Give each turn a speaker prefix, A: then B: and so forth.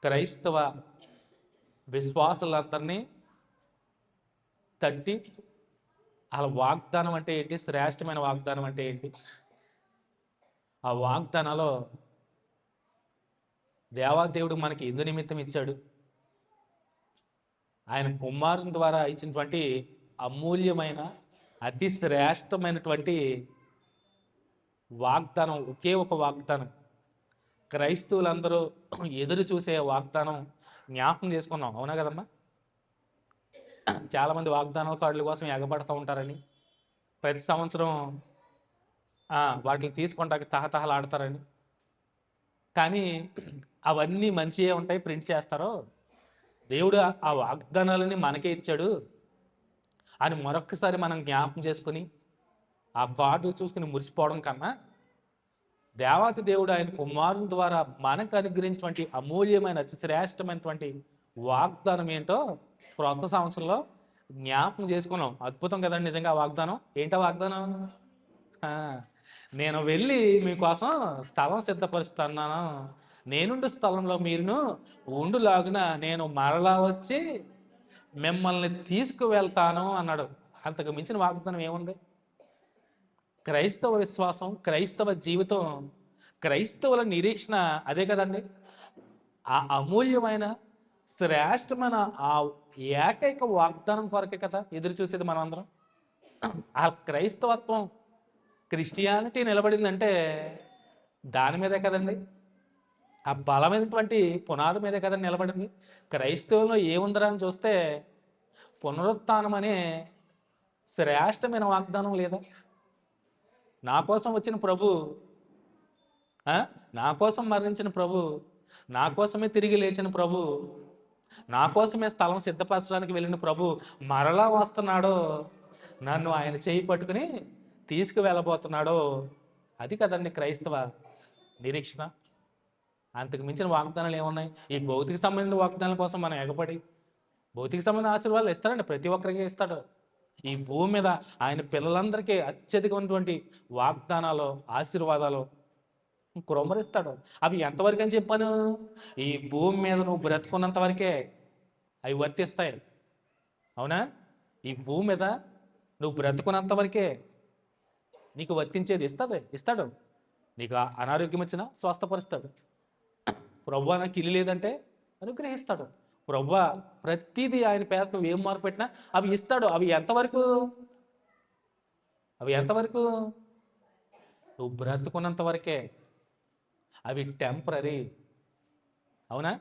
A: క్రైస్తవ విశ్వాసులందరినీ తట్టి అలా వాగ్దానం అంటే ఏంటి, శ్రేష్టమైన వాగ్దానం అంటే ఏంటి, ఆ వాగ్దానాలో దేవాదేవుడు మనకి ఎందు నిమిత్తం ఇచ్చాడు, ఆయన కుమారుని ద్వారా ఇచ్చినటువంటి అమూల్యమైన అతి శ్రేష్టమైనటువంటి వాగ్దానం, ఒకే ఒక వాగ్దానం, క్రైస్తవులందరూ ఎదురు చూసే వాగ్దానం జ్ఞాపకం చేసుకున్నాం. అవునా కదమ్మా? చాలామంది వాగ్దానాల కార్డుల కోసం ఎగబడుతూ ఉంటారని, ప్రతి సంవత్సరం వాటిని తీసుకుంటానికి తహతహలాడతారని. కానీ అవన్నీ మంచిగా ఉంటాయి, ప్రింట్ చేస్తారో దేవుడు ఆ వాగ్దానాలని మనకే ఇచ్చాడు అని మరొక్కసారి మనం జ్ఞాపకం చేసుకుని ఆ కార్డులు చూసుకుని మురిసిపోవడం కన్నా, దేవాతి దేవుడు ఆయన కుమారుని ద్వారా మనకు అనుగ్రహించినటువంటి అమూల్యమైన అతి శ్రేష్టమైనటువంటి వాగ్దానం ఏంటో క్రొత్త సంవత్సరంలో జ్ఞాపకం చేసుకున్నాం. అద్భుతం కదండి నిజంగా. వాగ్దానం ఏంటో వాగ్దానం, నేను వెళ్ళి మీకోసం స్థలం సిద్ధపరుస్తున్నాను, నేనుండు స్థలంలో మీరును ఉండులాగున నేను మరలా వచ్చి మిమ్మల్ని తీసుకువెళ్తాను అన్నాడు. అంతకు మించిన వాగ్దానం ఏముంది? క్రైస్తవ విశ్వాసం, క్రైస్తవ జీవితం, క్రైస్తవుల నిరీక్షణ అదే కదండి. ఆ అమూల్యమైన శ్రేష్టమైన ఆ ఏకైక వాగ్దానం కొరకే కదా ఎదురు చూసేది మనం అందరం. ఆ క్రైస్తవత్వం, క్రిస్టియానిటీ నిలబడిందంటే దాని మీదే కదండి, ఆ బలమైనటువంటి పునాది మీదే కదండి నిలబడింది. క్రైస్తవంలో ఏముందరా అని చూస్తే పునరుత్థానం అనే శ్రేష్టమైన వాగ్దానం లేదా? నా కోసం వచ్చిన ప్రభు, నా కోసం మరణించిన ప్రభు, నా కోసమే తిరిగి లేచిన ప్రభు, నా కోసమే స్థలం సిద్ధపరచడానికి వెళ్ళిన ప్రభు మరలా వస్తున్నాడో, నన్ను ఆయన చేయి పట్టుకుని తీసుకువెళ్ళబోతున్నాడో. అది కదండి క్రైస్తవ నిరీక్షణ. అంతకు మించిన వాగ్దానాలు ఏమున్నాయి? ఈ భౌతిక సంబంధించిన వాగ్దానాల కోసం మనం ఎగపడి భౌతిక సంబంధించిన ఆశీర్వాదాలు ఇస్తారండి, ప్రతి ఒక్కరికి ఇస్తాడు. ఈ భూమి మీద ఆయన పిల్లలందరికీ అత్యధికమైనటువంటి వాగ్దానాలు, ఆశీర్వాదాలు కురమరిస్తాడు. అవి ఎంతవరకు అని చెప్పాను? ఈ భూమి మీద నువ్వు బ్రతుకున్నంత వరకే అవి వర్తిస్తాయి. అవునా? ఈ భూమి మీద నువ్వు బ్రతుకున్నంత వరకే నీకు వర్తించేది ఇస్తాడు. నీకు అనారోగ్యం వచ్చినా స్వస్థపరుస్తాడు. ప్రభువా నాకు ఇల్లు లేదంటే అనుగ్రహిస్తాడు. ప్రభువా ప్రతిదీ ఆయన పేరు నువ్వు ఏం మార్పు పెట్టినా అవి ఇస్తాడు. అవి ఎంతవరకు? నువ్వు బ్రతుకున్నంత వరకే. అవి టెంపరీ. అవునా?